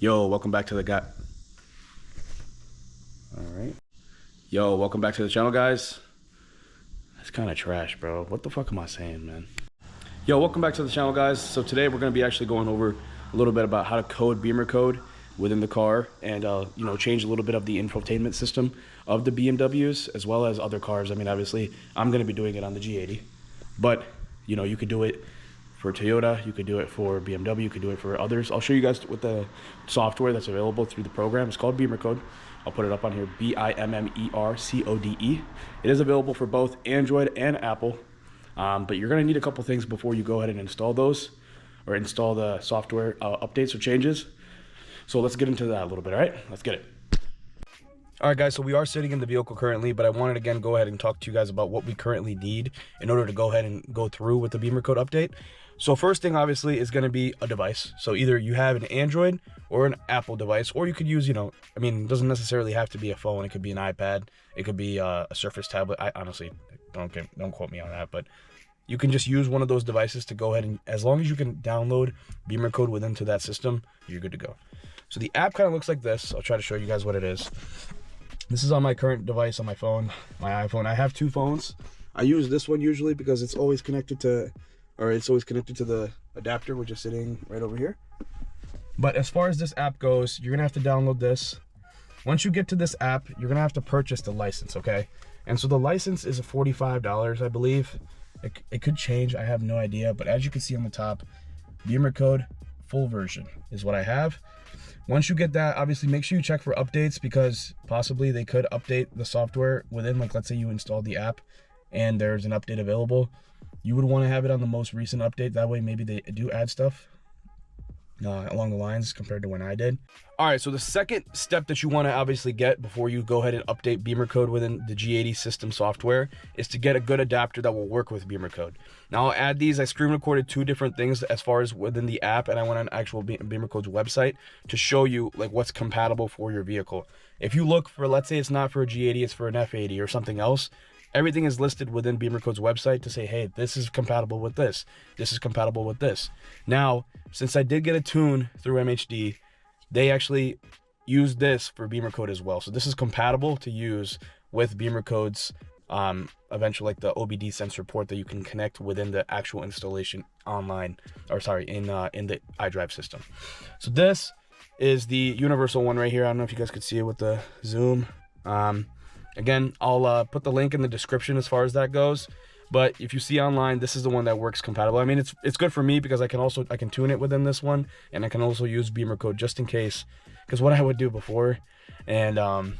Yo, welcome back to the guy. Alright. Yo, welcome back to the channel, guys. That's kind of trash, bro. What the fuck am I saying, man? Yo, welcome back to the channel, guys. So today we're going to be actually going over a little bit about how to code Bimmercode within the car and, you know, change a little bit of the infotainment system of the BMWs as well as other cars. I mean, obviously, I'm going to be doing it on the G80. But, you know, you could do it for Toyota, you could do it for BMW, you could do it for others. I'll show you guys with the software that's available through the program. It's called Bimmercode. I'll put it up on here, Bimmercode. It is available for both Android and Apple, but you're gonna need a couple things before you go ahead and install those or install the software updates or changes. So let's get into that a little bit, all right? Let's get it. All right, guys, so we are sitting in the vehicle currently, but I wanted to, again, go ahead and talk to you guys about what we currently need in order to go ahead and go through with the Bimmercode update. So first thing, obviously, is going to be a device. So either you have an Android or an Apple device, or you could use, you know, I mean, it doesn't necessarily have to be a phone. It could be an iPad. It could be a Surface tablet. I honestly, don't quote me on that, but you can just use one of those devices to go ahead and, as long as you can download Bimmercode within to that system, you're good to go. So the app kind of looks like this. I'll try to show you guys what it is. This is on my current device on my phone, my iPhone. I have two phones. I use this one usually because it's always connected to, the adapter, which is sitting right over here. But as far as this app goes, you're gonna have to download this. Once you get to this app, you're gonna have to purchase the license, okay? And so the license is $45, I believe. It could change, I have no idea. But as you can see on the top, Bimmercode full version is what I have. Once you get that, obviously make sure you check for updates because possibly they could update the software within, like, let's say you installed the app and there's an update available. You would want to have it on the most recent update. That way maybe they do add stuff along the lines compared to when I did. All right, so the second step that you want to obviously get before you go ahead and update Bimmercode within the G80 system software is to get a good adapter that will work with Bimmercode. Now I'll add these. I screen recorded two different things as far as within the app, and I went on actual Bimmercode's website to show you like what's compatible for your vehicle. If you look for, let's say it's not for a G80, it's for an F80 or something else, everything is listed within Bimmercode's website to say, hey, this is compatible with this. This is compatible with this. Now, since I did get a tune through MHD, they actually use this for Bimmercode as well. So this is compatible to use with Bimmercode's eventually like the OBD sensor port that you can connect within the actual installation online, or sorry, in the iDrive system. So this is the universal one right here. I don't know if you guys could see it with the zoom. Again, I'll put the link in the description as far as that goes. But if you see online, this is the one that works compatible. I mean, it's good for me because I can tune it within this one, and I can also use Bimmercode just in case. Because what I would do before, and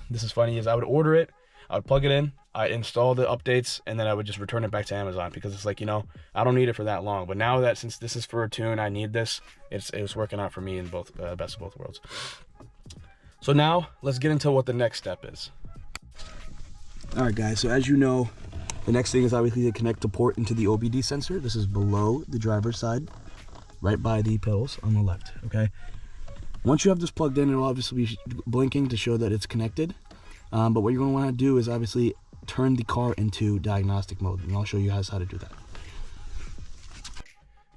this is funny, is I would order it, I would plug it in, I'd install the updates, and then I would just return it back to Amazon because it's like, you know, I don't need it for that long. But now that since this is for a tune, I need this, it was working out for me in both best of both worlds. So now let's get into what the next step is. All right, guys, so as you know, the next thing is obviously to connect the port into the OBD sensor. This is below the driver's side, right by the pedals on the left, okay? Once you have this plugged in, it'll obviously be blinking to show that it's connected. But what you're gonna wanna do is obviously turn the car into diagnostic mode, and I'll show you guys how to do that.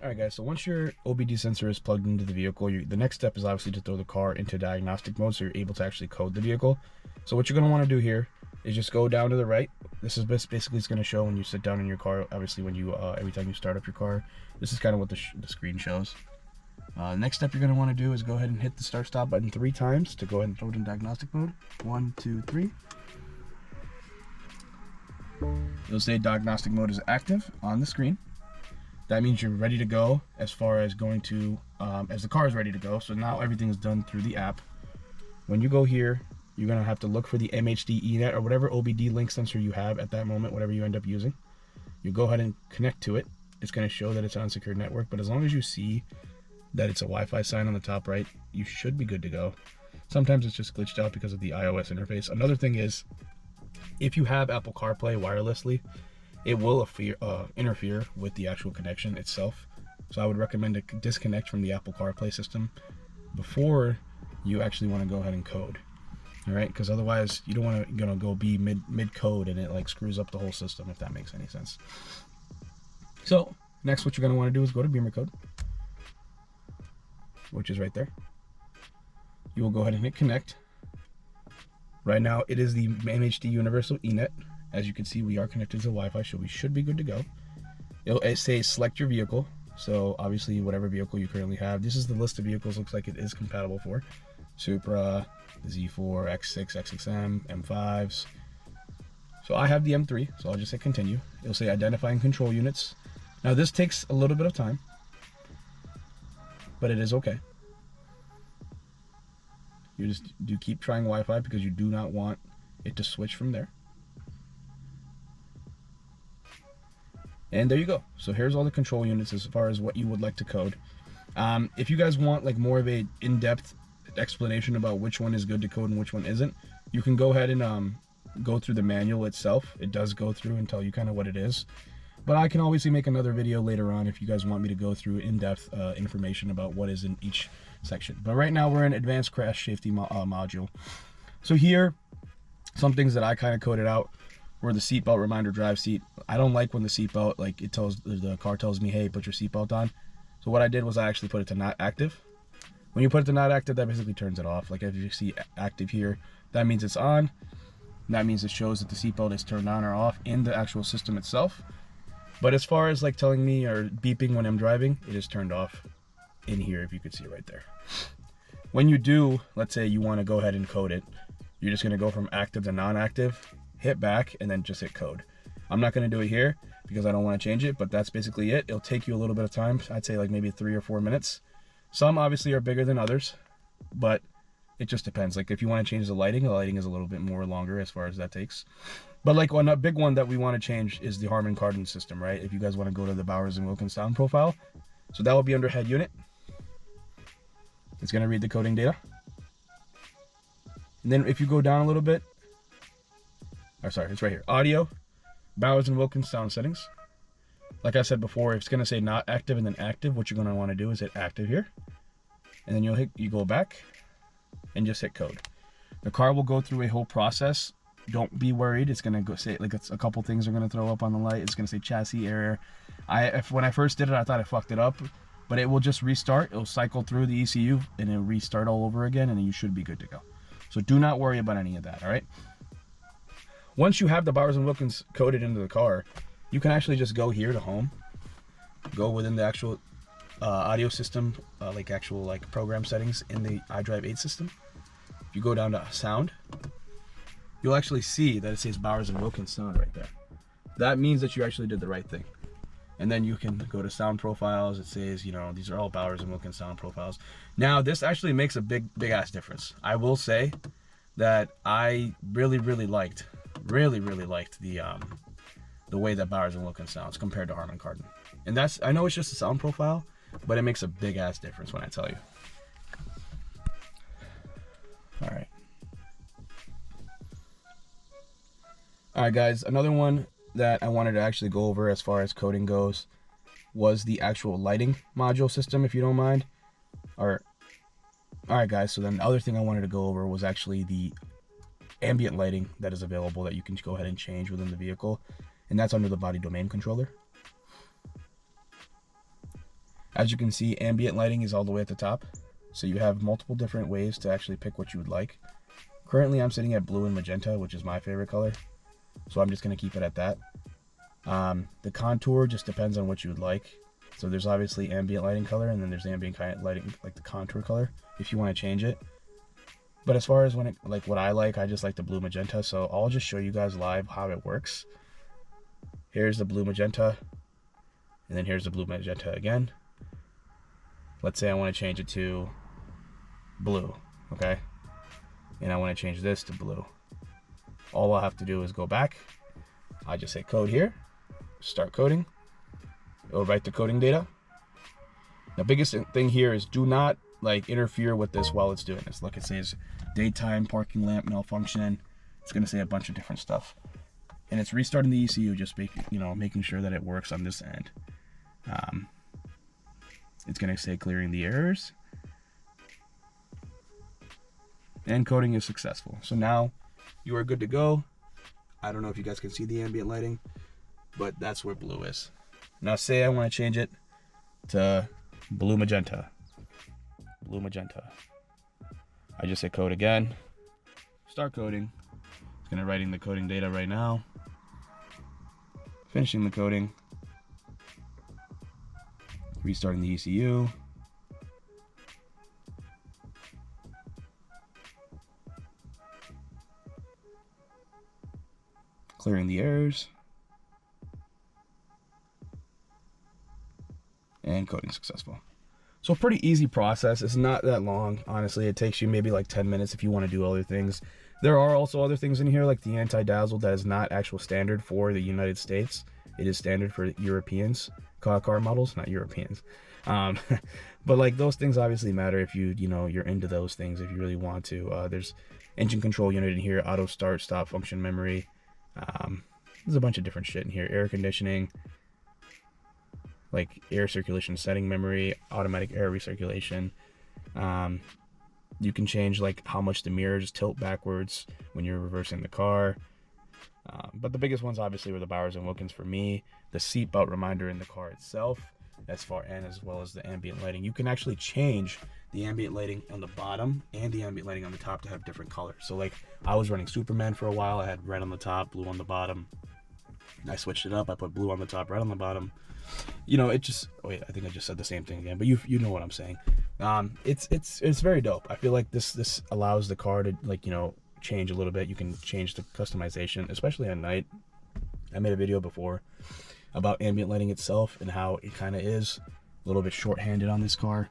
All right, guys, so once your OBD sensor is plugged into the vehicle, the next step is obviously to throw the car into diagnostic mode so you're able to actually code the vehicle. So what you're gonna wanna do here is just go down to the right. This is basically it's going to show when you sit down in your car. Obviously, when you every time you start up your car, this is kind of what the screen shows. Next step you're going to want to do is go ahead and hit the start stop button 3 times to go ahead and throw it in diagnostic mode. 1, 2, 3. It'll say diagnostic mode is active on the screen. That means you're ready to go as far as going to as the car is ready to go. So now everything is done through the app. When you go here, you're going to have to look for the MHD ENet or whatever OBD link sensor you have at that moment, whatever you end up using. You go ahead and connect to it. It's going to show that it's an unsecured network, but as long as you see that it's a Wi-Fi sign on the top right, you should be good to go. Sometimes it's just glitched out because of the iOS interface. Another thing is, if you have Apple CarPlay wirelessly, it will interfere with the actual connection itself. So I would recommend to disconnect from the Apple CarPlay system before you actually want to go ahead and code. All right, because otherwise you don't want to go be mid code and it like screws up the whole system, if that makes any sense. So next, what you're going to want to do is go to Bimmercode, which is right there. you will go ahead and hit connect. Right now it is the MHD Universal Ethernet. As you can see, we are connected to Wi-Fi, so we should be good to go. It'll say select your vehicle. So obviously whatever vehicle you currently have. This is the list of vehicles, looks like it is compatible for. Supra, Z4, X6, XXM, M5s. So I have the M3, so I'll just hit continue. It'll say identifying control units. Now this takes a little bit of time, but it is okay. You just do keep trying Wi-Fi because you do not want it to switch from there. And there you go. So here's all the control units as far as what you would like to code. If you guys want like more of a in-depth explanation about which one is good to code and which one isn't, you can go ahead and go through the manual itself. It does go through and tell you kind of what it is. But I can obviously make another video later on if you guys want me to go through in-depth information about what is in each section. But right now we're in advanced crash safety module. So here, some things that I kind of coded out were the seatbelt reminder drive seat. I don't like when the seatbelt, like it tells, the car tells me, hey, put your seatbelt on. So what I did was I actually put it to not active. When you put it to not active, that basically turns it off. Like if you see active here, that means it's on. That means it shows that the seatbelt is turned on or off in the actual system itself. But as far as like telling me or beeping when I'm driving, it is turned off in here, if you could see right there. When you do, let's say you want to go ahead and code it, you're just going to go from active to non-active, hit back, and then just hit code. I'm not going to do it here because I don't want to change it, but that's basically it. It'll take you a little bit of time. I'd say like maybe 3 or 4 minutes. Some obviously are bigger than others, but it just depends. Like if you want to change the lighting is a little bit more longer as far as that takes. But like a big one that we want to change is the Harman Kardon system, right? If you guys want to go to the Bowers & Wilkins sound profile. So that will be under head unit. It's going to read the coding data. And then if you go down a little bit, or sorry, it's right here. Audio, Bowers & Wilkins sound settings. Like I said before, if it's going to say not active and then active, what you're going to want to do is hit active here. And then you go back and just hit code. The car will go through a whole process. Don't be worried. It's going to go say, like, it's a couple things are going to throw up on the light. It's going to say chassis error. When I first did it, I thought I fucked it up, but it will just restart. It'll cycle through the ECU and it'll restart all over again, and then you should be good to go. So do not worry about any of that, all right? Once you have the Bowers & Wilkins coded into the car, you can actually just go here to home, go within the actual audio system, actual program settings in the iDrive 8 system. If you go down to sound, you'll actually see that it says Bowers & Wilkins sound right there. That means that you actually did the right thing. And then you can go to sound profiles. It says, you know, these are all Bowers & Wilkins sound profiles. Now, this actually makes a big ass difference. I will say that I really liked the way that Bowers & Wilkins sounds compared to Harman Kardon. And that's, I know it's just a sound profile, but it makes a big ass difference when I tell you. All right. All right, guys, another one that I wanted to actually go over as far as coding goes was the actual lighting module system, if you don't mind. All right, guys, so then the other thing I wanted to go over was actually the ambient lighting that is available that you can go ahead and change within the vehicle, and that's under the body domain controller. As you can see, ambient lighting is all the way at the top, so you have multiple different ways to actually pick what you would like. Currently, I'm sitting at blue and magenta, which is my favorite color, so I'm just going to keep it at that. The contour just depends on what you would like. So there's obviously ambient lighting color, and then there's ambient lighting, like the contour color, if you want to change it. But as far as what I like, I just like the blue magenta, so I'll just show you guys live how it works. Here's the blue magenta, and then here's the blue magenta again. Let's say I want to change it to blue, okay? And I want to change this to blue. All I'll have to do is go back. I just hit code here, start coding. It'll write the coding data. The biggest thing here is do not interfere with this while it's doing this. Look, it says daytime parking lamp malfunction. It's going to say a bunch of different stuff. And it's restarting the ECU, just making sure that it works on this end. It's going to say clearing the errors. And coding is successful. So now you are good to go. I don't know if you guys can see the ambient lighting, but that's where blue is. Now say I want to change it to blue magenta. Blue magenta. I just hit code again, start coding. It's gonna writing the coding data right now. Finishing the coding. Restarting the ECU. Clearing the errors. And coding successful. So pretty easy process. It's not that long, honestly. It takes you maybe like 10 minutes if you want to do other things. There are also other things in here like the anti-dazzle that is not actual standard for the United States. It is standard for Europeans, car models, not Europeans. But like those things obviously matter if you're into those things, if you really want to. There's engine control unit in here, auto start, stop function memory. There's a bunch of different shit in here. Air conditioning, like air circulation setting memory, automatic air recirculation. You can change like how much the mirrors tilt backwards when you're reversing the car. But the biggest ones obviously were the Bowers and Wilkins for me. The seatbelt reminder in the car itself, as well as the ambient lighting. You can actually change the ambient lighting on the bottom and the ambient lighting on the top to have different colors. So like I was running Superman for a while. I had red on the top, blue on the bottom. I switched it up. I put blue on the top, red on the bottom. It just, wait, I think I just said the same thing again, but you know what I'm saying. It's very dope. I feel like this allows the car to change a little bit. You can change the customization, especially at night. I made a video before about ambient lighting itself and how it kind of is a little bit short-handed on this car.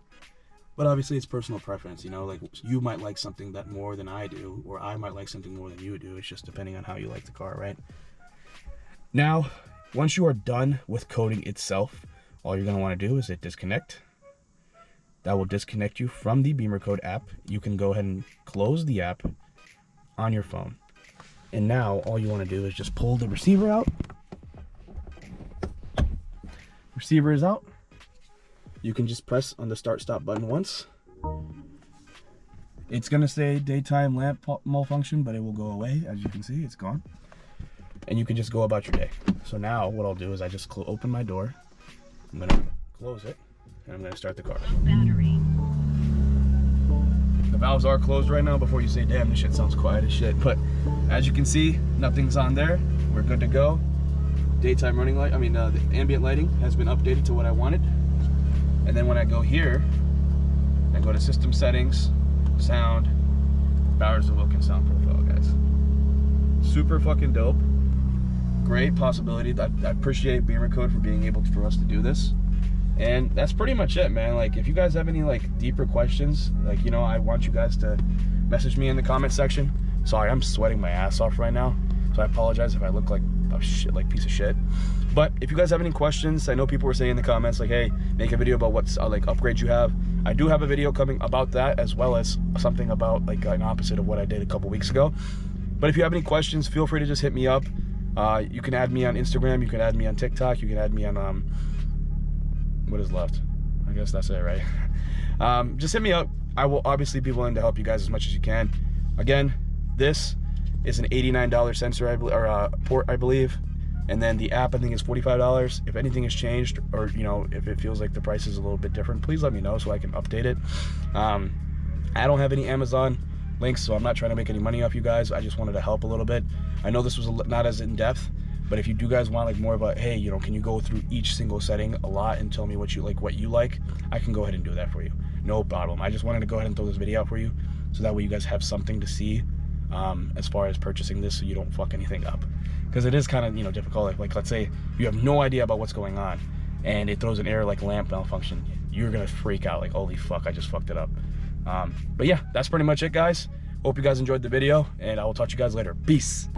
But obviously it's personal preference, like you might like something that more than I do, or I might like something more than you do. It's just depending on how you like the car, right? Now, once you are done with coding itself, all you're going to want to do is hit disconnect. That will disconnect you from the Bimmercode app. You can go ahead and close the app on your phone. And now all you want to do is just pull the receiver out. Receiver is out. You can just press on the start stop button once. It's going to say daytime lamp malfunction, but it will go away. As you can see, it's gone. And you can just go about your day. So now what I'll do is I just open my door. I'm going to close it, and I'm going to start the car. Battery. The valves are closed right now before you say, damn, this shit sounds quiet as shit. But as you can see, nothing's on there. We're good to go. Daytime running light, the ambient lighting has been updated to what I wanted. And then when I go here, I go to system settings, sound, Bowers and Wilkins sound profile, guys. Super fucking dope. Great possibility. I appreciate Bimmercode for being able for us to do this. And that's pretty much it, man. Like, if you guys have any deeper questions, I want you guys to message me in the comment section. Sorry, I'm sweating my ass off right now, so I apologize if I look like a piece of shit. But if you guys have any questions, I know people were saying in the comments hey, make a video about what upgrades you have. I do have a video coming about that, as well as something about an opposite of what I did a couple weeks ago. But if you have any questions, feel free to just hit me up. You can add me on Instagram, you can add me on TikTok, you can add me on what is left? I guess that's it, right? Just hit me up. I will obviously be willing to help you guys as much as you can. Again, this is an $89 sensor, or port, I believe. And then the app, I think, is $45. If anything has changed, or if it feels like the price is a little bit different, please let me know so I can update it. I don't have any Amazon links, so I'm not trying to make any money off you guys. I just wanted to help a little bit. I know this was not as in-depth, but if you do guys want more of a, hey, can you go through each single setting a lot and tell me what you like, I can go ahead and do that for you. No problem. I just wanted to go ahead and throw this video out for you, so that way you guys have something to see as far as purchasing this, so you don't fuck anything up. Because it is kind of difficult. Like let's say you have no idea about what's going on, and it throws an error like lamp malfunction. You're gonna freak out, like, holy fuck, I just fucked it up. But yeah, that's pretty much it, guys. Hope you guys enjoyed the video, and I will talk to you guys later. Peace.